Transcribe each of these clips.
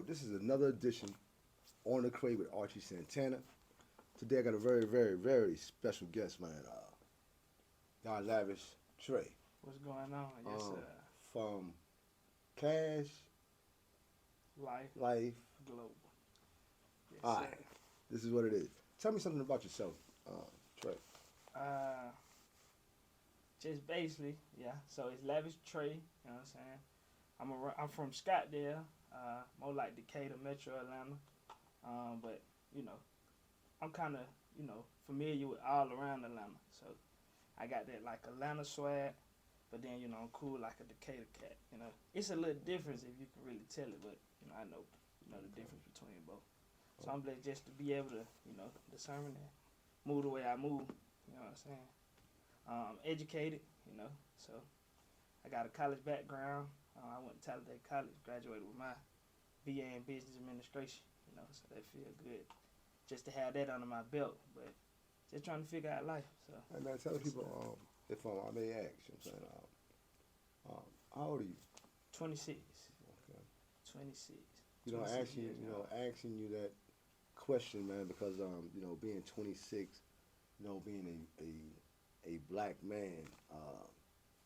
this is another edition on the crate with Archie Santana. Today I got a very, very, very special guest, man. Don Lavish Trey. What's going on? Yes, sir. From Cash Life Global. Yes, All sir. right. This is what it is. Tell me something about yourself, Trey. Just basically, yeah. So it's Lavish Trey. You know what I'm saying? I'm from Scottsdale, more like Decatur, Metro Atlanta. But I'm kind of familiar with all around Atlanta. So I got that like Atlanta swag, but then I'm cool like a Decatur cat. It's a little difference if you can really tell it, but I know the difference between both. So I'm blessed just to be able to discern and move the way I move. You know what I'm saying? Educated, so I got a college background. I went to Talladega College, graduated with my BA in Business Administration, so that feel good. Just to have that under my belt, but just trying to figure out life. So Hey man, tell people if I may ask, you know what I'm saying, how old are you? 26. Okay. 26. Asking you that question, man, because being 26, being a black man,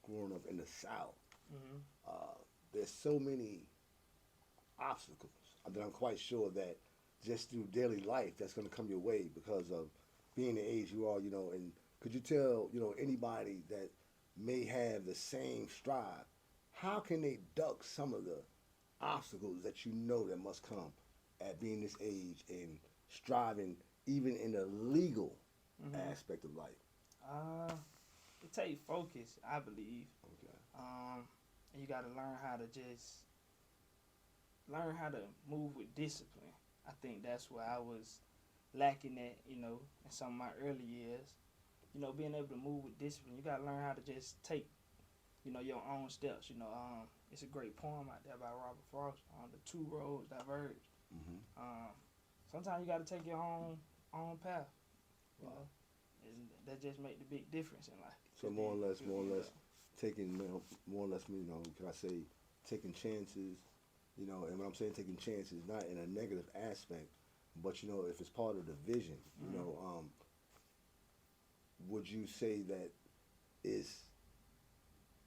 growing up in the South, there's so many obstacles that I'm quite sure that just through daily life that's going to come your way because of being the age you are, and could you tell, anybody that may have the same strive, how can they duck some of the obstacles that that must come at being this age and striving even in the legal aspect of life? It takes focus, I believe. Okay. And you got to learn how to move with discipline. I think that's where I was lacking at, in some of my early years. Being able to move with discipline, you got to learn how to just take, your own steps. It's a great poem out there by Robert Frost on the two roads diverge. Sometimes you got to take your own path. You know, and that just make the big difference in life. So more or less, taking, can I say, taking chances, and when I'm saying taking chances, not in a negative aspect, but if it's part of the vision, would you say that is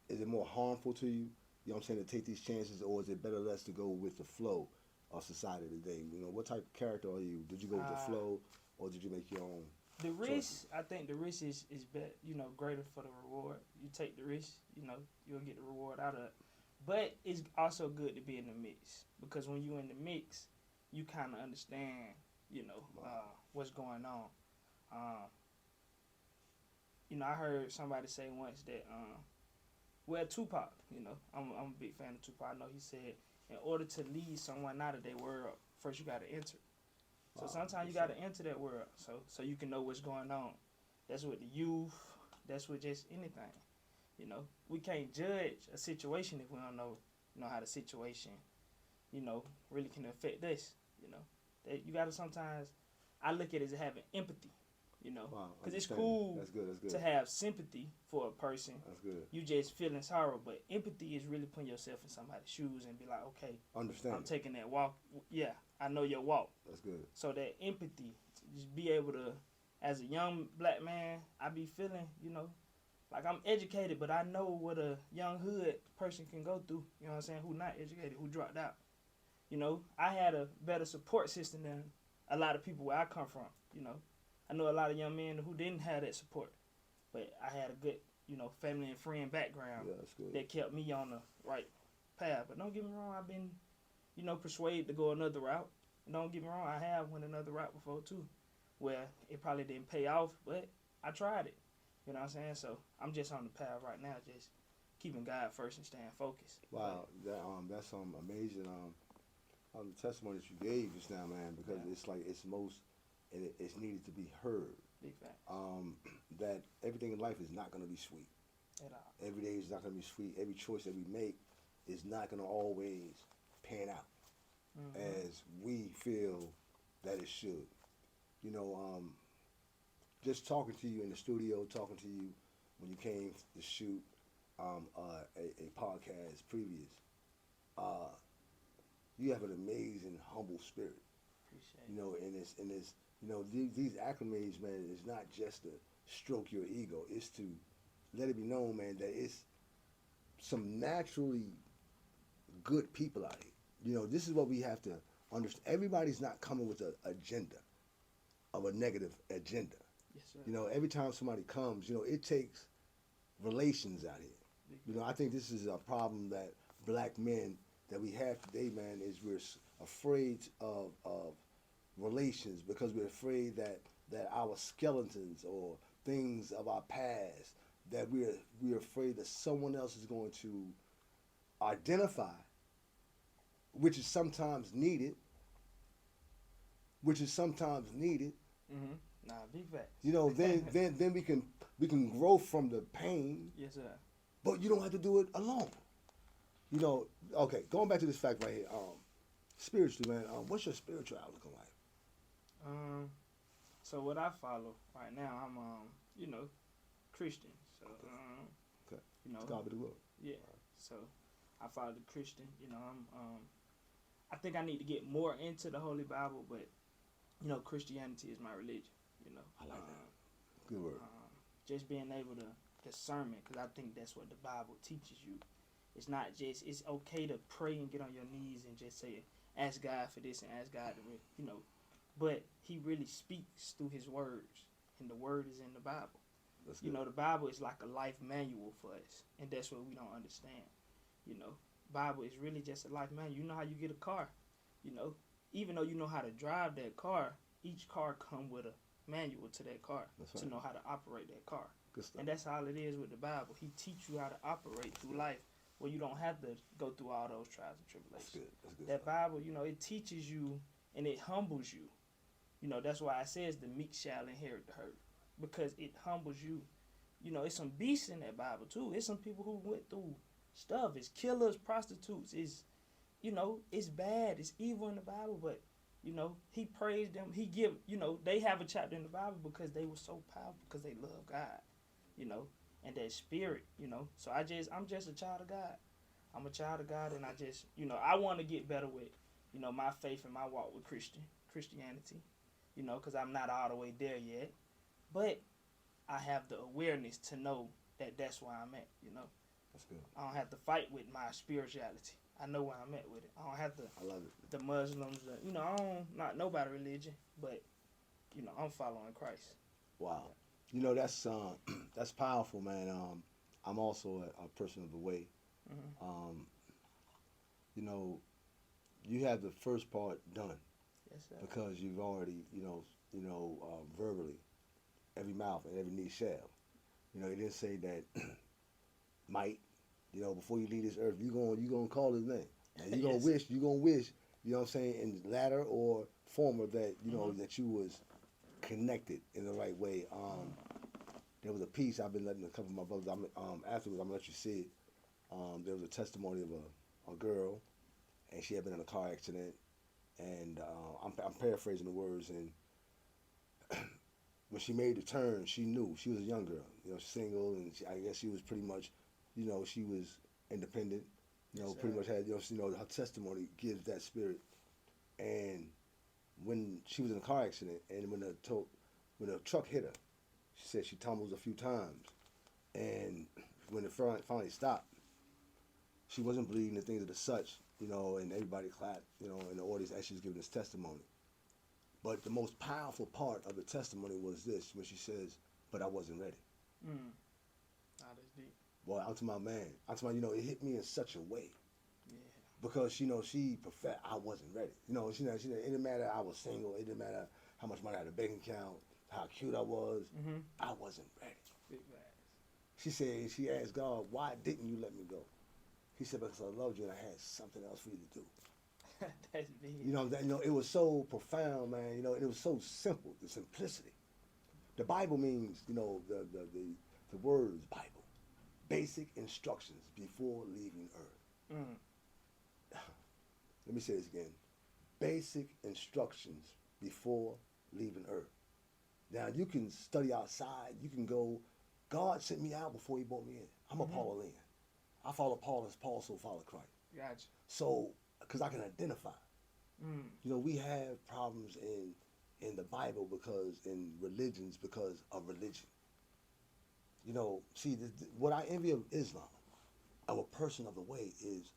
it more harmful to you? You know what I'm saying, to take these chances, or is it better less to go with the flow of society today? What type of character are you? Did you go with the flow, or did you make your own? The risk, choices? I think the risk is greater for the reward. You take the risk, you'll get the reward out of it. But it's also good to be in the mix, because when you're in the mix, you kind of understand, what's going on. I heard somebody say once that, Tupac, I'm a big fan of Tupac. I know he said, in order to lead someone out of their world, first you got to enter it. So sometimes you got to enter that world so you can know what's going on. That's with the youth. That's with just anything. We can't judge a situation if we don't know how the situation, really can affect us. That you got to sometimes, I look at it as having empathy. Because it's cool That's good. to have sympathy for a person. That's good. You just feeling sorrow, but empathy is really putting yourself in somebody's shoes and be like, okay, Understand. I'm taking that walk. Yeah, I know your walk. That's good. So that empathy, just be able to, as a young black man, I be feeling, like I'm educated, but I know what a young hood person can go through. You know what I'm saying? Who not educated, who dropped out. I had a better support system than a lot of people where I come from. I know a lot of young men who didn't have that support, but I had a good, family and friend background that kept me on the right path. But don't get me wrong, I've been, persuaded to go another route. And don't get me wrong, I have went another route before too, where it probably didn't pay off, but I tried it. You know what I'm saying? So I'm just on the path right now, just keeping God first and staying focused. Wow, that's some amazing testimony that you gave just now, man. Because it's like it's needed to be heard. Big fact. That everything in life is not going to be sweet. At all. Every day is not going to be sweet. Every choice that we make is not going to always pan out as we feel that it should. Just talking to you in the studio, talking to you when you came to shoot a podcast previous, You have an amazing, humble spirit. Appreciate You it. know, and it's these acclimates, man, is not just to stroke your ego. It's to let it be known, man, that it's some naturally good people out here. This is what we have to understand. Everybody's not coming with an agenda of a negative agenda. Yes, sir. Every time somebody comes, it takes relations out here. Big I think this is a problem that black men that we have today, man, is we're afraid of relations because we're afraid that our skeletons or things of our past that we're afraid that someone else is going to identify, which is sometimes needed, Mm-hmm. Nah, big facts. then we can grow from the pain, Yes, sir. but you don't have to do it alone. Okay, going back to this fact right here, spiritually, man, what's your spiritual outlook on life? So what I follow right now, I'm Christian. So Okay. you know, To God be the glory. yeah. So I follow the Christian. I think I need to get more into the Holy Bible, but Christianity is my religion. I like that. Good word. Just being able to discernment, because I think that's what the Bible teaches you. It's not just it's okay to pray and get on your knees and just say ask God for this and ask God to but He really speaks through His words, and the word is in the Bible. That's good. The Bible is like a life manual for us, and that's what we don't understand. Bible is really just a life manual. You know how you get a car, even though you know how to drive that car, each car come with a manual to that car to know how to operate that car. Good stuff. And that's all it is with the Bible. He teach you how to operate through life where you don't have to go through all those trials and tribulations. That's good That stuff. Bible, it teaches you and it humbles you. That's why it says the meek shall inherit the earth, because it humbles you. It's some beasts in that Bible too. It's some people who went through stuff. It's killers, prostitutes. It's bad. It's evil in the Bible, but He praised them. He give. They have a chapter in the Bible because they were so powerful because they love God. And that spirit. So I'm just a child of God. I'm a child of God, and I want to get better with my faith and my walk with Christianity. Because I'm not all the way there yet, but I have the awareness to know that that's where I'm at. That's good. I don't have to fight with my spirituality. I know where I'm at with it. I don't have to. I love it. The Muslims, I don't not nobody religion, but I'm following Christ. Wow. That's powerful, man. I'm also a person of the way. Mm-hmm. You have the first part done Yes, sir. because you've already, verbally, every mouth and every knee shall. It didn't say that might, before you leave this earth, you gonna call his name. And you're gonna Yes. wish, you know what I'm saying, in latter or former that, Mm-hmm. that you was connected in the right way. There was a piece I've been letting a couple of my brothers, afterwards I'm gonna let you see it. There was a testimony of a girl, and she had been in a car accident, and I'm paraphrasing the words, and when she made the turn, she knew. She was a young girl, single, and I guess she was pretty much, she was independent, Yes, pretty sir. much had, her testimony gives that spirit. And when she was in a car accident, and when the truck hit her, she said she tumbles a few times, and when it finally stopped, she wasn't bleeding and things of the such, and everybody clapped, in the audience as she was giving this testimony. But the most powerful part of the testimony was this, when she says, "But I wasn't ready." That's deep. Boy, I'm to my man. I'm to my, it hit me in such a way. Yeah. Because, she I wasn't ready. It didn't matter I was single. It didn't matter how much money I had in a bank account, how cute I was. Mm-hmm. I wasn't ready. Big facts. She asked God, "Why didn't you let me go?" He said, "Because I loved you and I had something else for you to do." That's big. It was so profound, man. It was so simple, the simplicity. The Bible means, the words Bible, basic instructions before leaving earth. Mm. Let me say this again. Basic instructions before leaving earth. Now, you can study outside. You can go. God sent me out before He brought me in. I'm a Pauline. I follow Paul as Paul so follow Christ. Gotcha. So because I can identify. You know, we have problems in the Bible because in religions because of religion. You know, see, what I envy of Islam, of a person of the way, is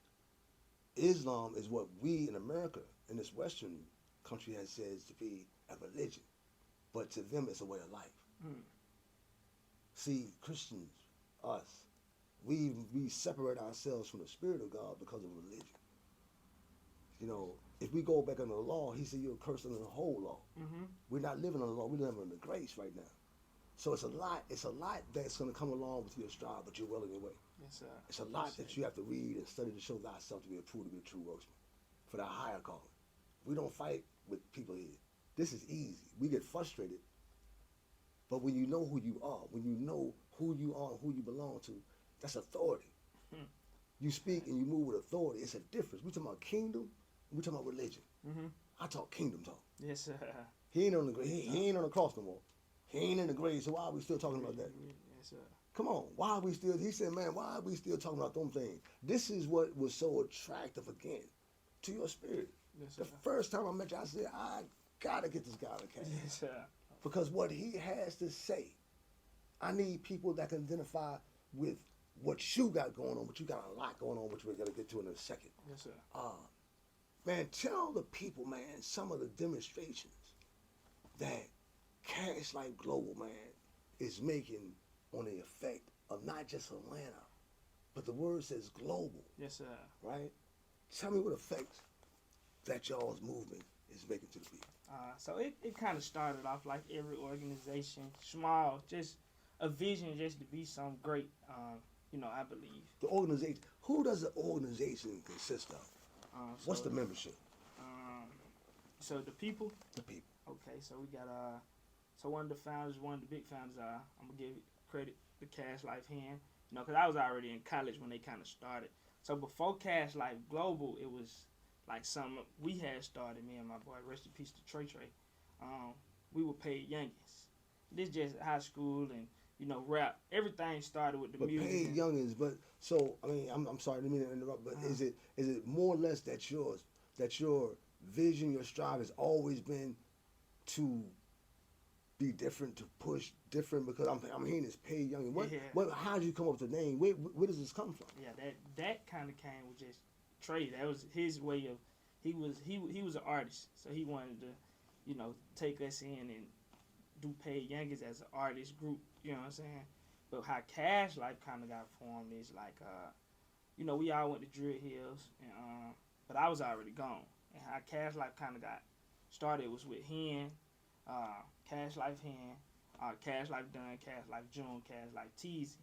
Islam is what we in America, in this Western country, has said to be a religion, but to them it's a way of life. See, Christians, us, we separate ourselves from the Spirit of God because of religion. You know, if we go back under the law, he said you're cursed under the whole law. We're not living under the law, we're living under grace right now. So it's a lot that's going to come along with your stride, but you're well on your way. Yes, sir. It's a lot that you have to read and study to show thyself to be approved, to be a true workman, for that higher calling. We don't fight with people here. This is easy. We get frustrated, but when you know who you are, when you know who you are and who you belong to, that's authority. You speak and you move with authority. It's a difference. We talking about kingdom, we talking about religion. I talk kingdom talk. Yes, sir. He ain't on the he ain't on the cross no more. He ain't in the grave, so why are we still talking about that? Yes, sir. Come on, why are we still, he said, man, why are we still talking about them things? This is what was so attractive again to your spirit. Yes, the first time I met you, I said, I gotta get this guy on the cast. Yes, sir. Because what he has to say, I need people that can identify with what you got going on, but you got a lot going on, which we're gonna get to in a second. Yes, sir. Man, tell the people, man, some of the demonstrations that Cash Life Global, man, is making on the effect of not just Atlanta, but the word says global. Yes, sir. Right? Tell me what effects that y'all's movement is making to the people. So it kind of started off like every organization, small, just a vision just to be some great, you know, I believe. The organization, who does the organization consist of? What's the membership? So the people? The people. Okay, so we got, so one of the founders, one of the big founders, I'm going to give credit to Cash Life Hand, you know, because I was already in college when they kind of started. So before Cash Life Global, it was like something we had started, me and my boy, rest in peace to Trey. We were paid youngins. This just high school and, you know, rap. Everything started with the music. Paid youngins, but so, I mean, I'm sorry, I didn't mean to interrupt, but is it more or less that your vision, your strive has always been to be different, to push different? Because I'm hearing this paid youngin. How did you come up with the name? Where does this come from? Yeah, that kind of came with just Trey. That was his way of, he was an artist, so he wanted to, you know, take us in and do paid youngins as an artist group. You know what I'm saying? But how Cash Life kind of got formed is like, you know, we all went to Druid Hills, and but I was already gone. And how Cash Life kind of got started was with Hen, Cash Life Hen, Cash Life Dunn, Cash Life June, Cash Life Teasy.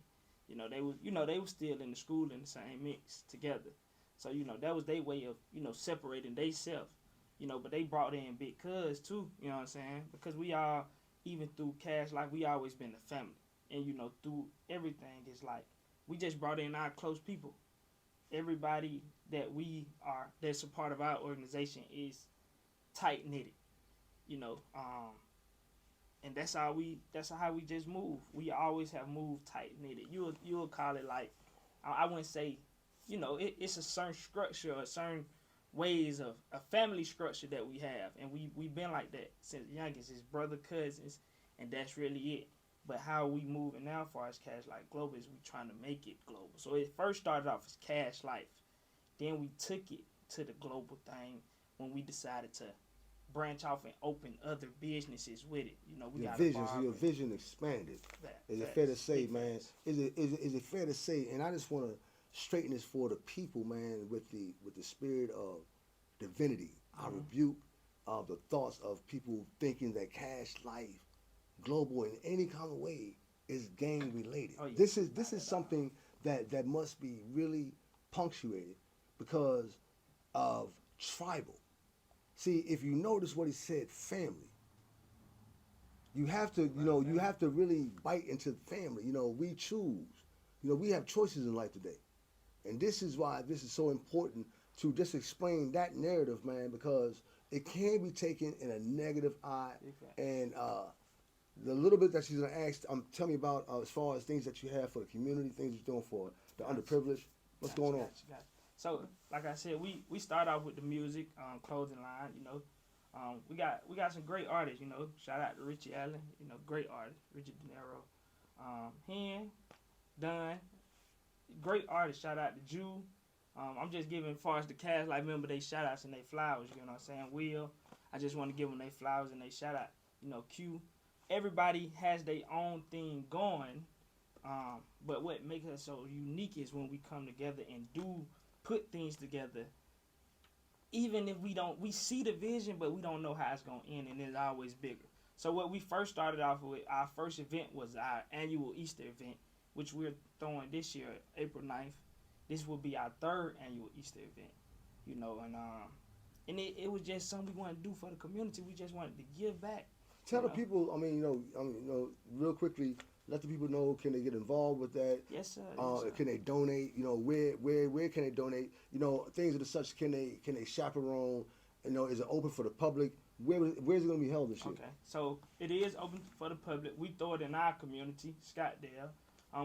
You know, they was still in the school in the same mix together. So, you know, that was their way of, you know, separating theyself. You know, but they brought in Big Cuz too, you know what I'm saying? Because we all, even through Cash Life, we always been a family. And, you know, through everything, it's like, we just brought in our close people. Everybody that's a part of our organization is tight knitted, you know, and that's how we just move. We always have moved tight knitted. You'll call it like, I wouldn't say, you know, it's a certain structure or certain ways of a family structure that we have, and we've been like that since youngest. It's brother, cousins, and that's really it. But how we moving now, as far as Cash Life Global, is we trying to make it global. So it first started off as Cash Life, then we took it to the global thing when we decided to branch off and open other businesses with it. You know, we got your vision expanded. Is it fair to say, man? Is it fair to say? And I just want to straighten this for the people, man, with the spirit of divinity. I rebuke the thoughts of people thinking that Cash Life Global in any kind of way is gang related. Oh, yeah. This is something that must be really punctuated because of tribal. See, if you notice what he said, family. You have to, you have to really bite into family. You know, we choose. You know, we have choices in life today. And this is why this is so important to just explain that narrative, man, because it can be taken in a negative eye. And the little bit that she's going to ask, tell me about as far as things that you have for the community, things you're doing for the underprivileged. What's going on? So, like I said, we start off with the music, clothing line. You know, we got some great artists. You know, shout out to Richie Allen. You know, great artist, Richard De Niro, Hen, Dunn, great artist. Shout out to Jew. I'm just giving, as far as the cast, like, remember they shout outs and they flowers. You know what I'm saying? Will, I just want to give them they flowers and they shout out. You know, Q. Everybody has their own thing going. But what makes us so unique is when we come together and do put things together. Even if we see the vision, but we don't know how it's gonna end, and it's always bigger. So what we first started off with, our first event was our annual Easter event, which we're throwing this year, April 9th. This will be our third annual Easter event, you know, and it was just something we wanted to do for the community. We just wanted to give back. Tell the people, real quickly, let the people know, can they get involved with that? Yes, sir. Yes, sir. Can they donate? You know, where can they donate? You know, things of the such. Can they chaperone? You know, is it open for the public? Where's it going to be held this year? Okay, so it is open for the public. We throw it in our community, Scottsdale.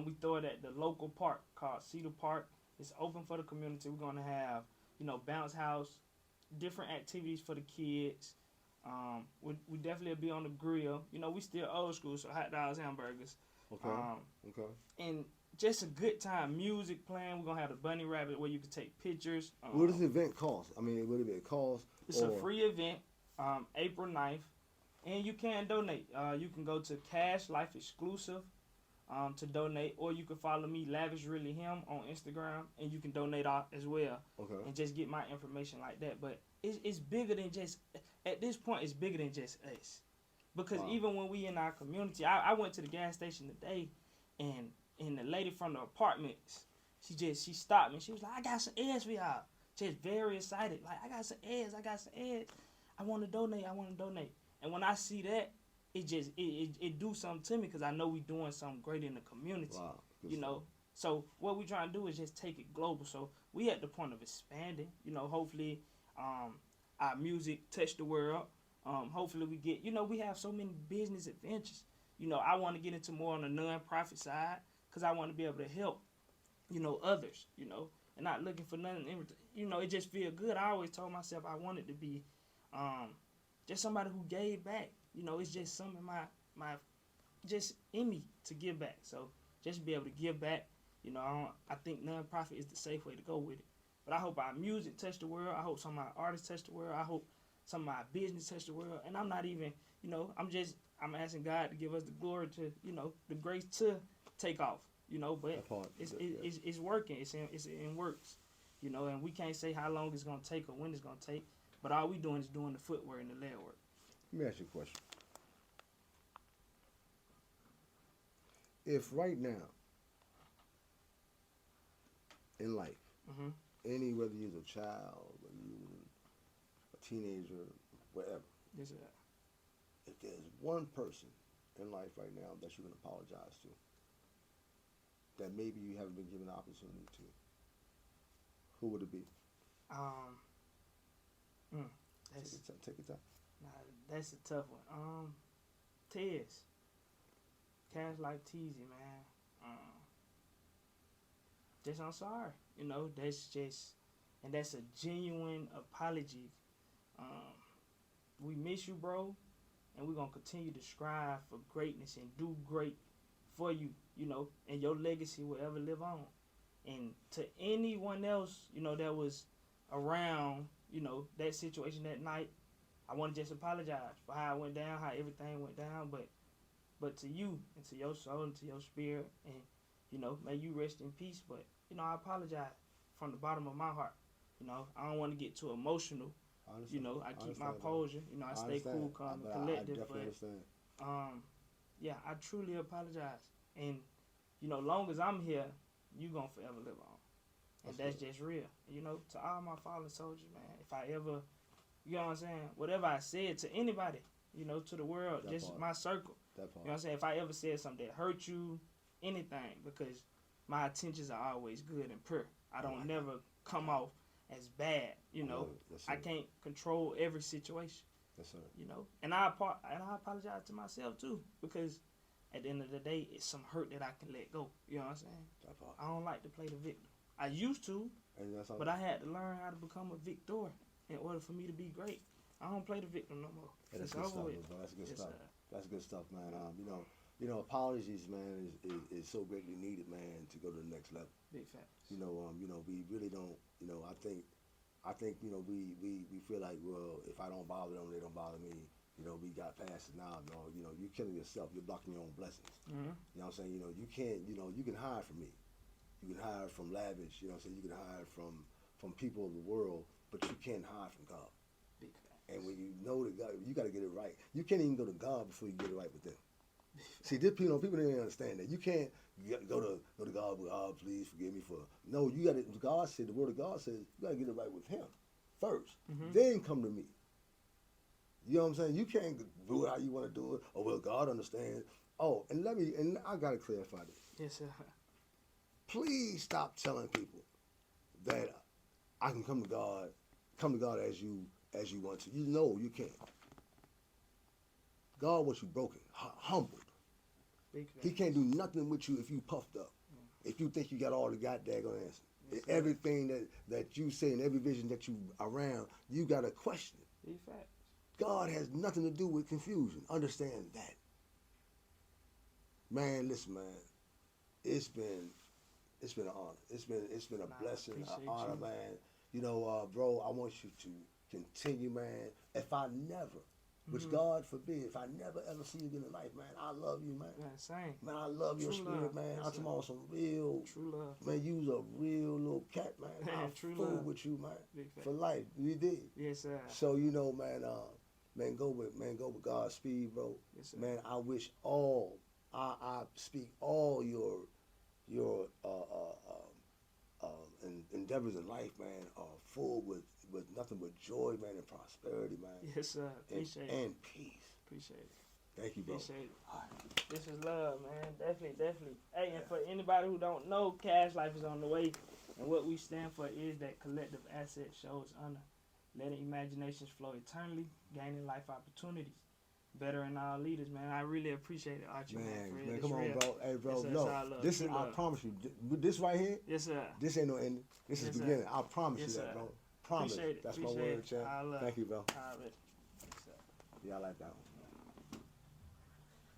We throw it at the local park called Cedar Park. It's open for the community. We're going to have, you know, bounce house, different activities for the kids. We definitely be on the grill. You know, we still old school, so hot dogs, hamburgers. Okay. Okay. And just a good time. Music playing. We're going to have the bunny rabbit where you can take pictures. What does the event cost? I mean, what does it cost? It's a free event, April 9th. And you can donate. You can go to Cash Life Exclusive to donate, or you can follow me, Lavish Really Him, on Instagram, and you can donate as well. Okay. And just get my information like that. But it's bigger than just, at this point, it's bigger than just us. Because even when we in our community, I went to the gas station today, and the lady from the apartments, she stopped me. She was like, I got some ads for y'all. Just very excited. Like, I got some ads. I want to donate. And when I see that, it do something to me, because I know we doing something great in the community. Wow. You know, so what we trying to do is just take it global. So we at the point of expanding. You know, hopefully, our music touch the world. Hopefully we get. You know, we have so many business adventures. You know, I want to get into more on the non-profit side, because I want to be able to help. You know, others. You know, and not looking for nothing. You know, it just feel good. I always told myself I wanted to be, just somebody who gave back. You know, it's just something my just in me to give back. So just be able to give back. You know, I think non-profit is the safe way to go with it. But I hope our music touch the world. I hope some of our artists touch the world. I hope some of my business touch the world. And I'm not even, you know, I'm asking God to give us the glory to, you know, the grace to take off. You know, but it's working. It's in works. You know, and we can't say how long it's gonna take or when it's gonna take. But all we doing is doing the footwork and the leg work. Let me ask you a question. If right now, in life, whether you're a child, whether you're a teenager, whatever, Yes, sir. if there's one person in life right now that you can apologize to, that maybe you haven't been given the opportunity to, who would it be? Take your time. Nah, that's a tough one. Tez. Cash like Teasy, man. Just I'm sorry. You know, that's a genuine apology. We miss you, bro, and we're gonna continue to strive for greatness and do great for you, you know, and your legacy will ever live on. And to anyone else, you know, that was around, you know, that situation that night, I want to just apologize for how it went down, how everything went down, but to you and to your soul and to your spirit, and, you know, may you rest in peace. But, you know, I apologize from the bottom of my heart. You know, I don't want to get too emotional. You know, I keep my posture. You know, I stay cool, calm, and collective. But yeah, I truly apologize. And, you know, long as I'm here, you gonna forever live on. And that's just real. You know, to all my fallen soldiers, man, if I ever, you know what I'm saying, whatever I said to anybody, you know, to the world, my circle. You know what I'm saying? If I ever said something that hurt you, anything, because my intentions are always good and pure. I don't never come off as bad, you know. I can't control every situation. Yes, sir. You know, and I apologize to myself too, because at the end of the day, it's some hurt that I can let go. You know what I'm saying? I don't like to play the victim. I used to, And that's all. but I had to learn how to become a victor in order for me to be great. I don't play the victim no more. Yeah, that's It's good over stuff, with. bro. That's good Yes, stuff. sir. That's good stuff, man. Apologies, man, is so greatly needed, man, to go to the next level. Big facts. We really don't. I think, we feel like, well, if I don't bother them, they don't bother me. We got past it now. No, you're killing yourself. You're blocking your own blessings. Mm-hmm. You know what I'm saying? You can't. You can hide from me. You can hide from Lavish. You know what I'm saying? You can hide from people of the world, but you can't hide from God. Big facts. And when you know that God, you got to get it right. You can't even go to God before you get it right with them. See, this people don't understand that. You can't go to God with, oh, please forgive me for. No, you got to. God said, the Word of God says, you got to get it right with Him first. Mm-hmm. Then come to me. You know what I'm saying? You can't do it how you want to do it. Oh, well, God understands. Oh, and I got to clarify this. Yes, sir. Please stop telling people that I can come to God as you want to. You know you can't. God wants you broken, humbled. Big He facts. can't do nothing with you if you puffed up. If you think you got all the goddamn answer. Yes, sir. Everything that you say and every vision that you around, you got to question it. Big facts. God has nothing to do with confusion. Understand that. Man, listen, man. It's been an honor. It's been a blessing, an honor, you. man. Bro, I want you to continue, man. If I never, which Mhm. God forbid, if I never ever see you again in life, man, I love you, man. Man, same. Man, I love your True spirit, love. man. Yes, I'm sir. talking about some real, True love. man, you was a real little cat, man. I True fool love. with you, man. Big facts. For life. You did. Yes, sir. So, man, go with God's speed, bro. Yes, sir. Man, I wish I speak all your endeavors in life, man, are full with nothing but joy, man, and prosperity, man, Yes, sir. Appreciate it. and peace. Appreciate it. Thank you, bro. Appreciate it. All right. This is love, man. Definitely. Hey, and for anybody who don't know, Cash Life is on the way. And what we stand for is that collective asset shows honor, letting imaginations flow eternally, gaining life opportunities, bettering our leaders, man. I really appreciate it, Archie, man. For real. Man, This come on, real. bro. Hey, bro, Yes, sir. no. It's all love. This is, True I love. promise you, this right here, Yes, sir. this ain't no ending. This Yes, is sir. beginning. I promise Yes, you that, sir. bro. Promise. Appreciate it. That's Appreciate my word, it. champ. I love Thank you, bro. All right. Yes, sir. Yeah, I like that one.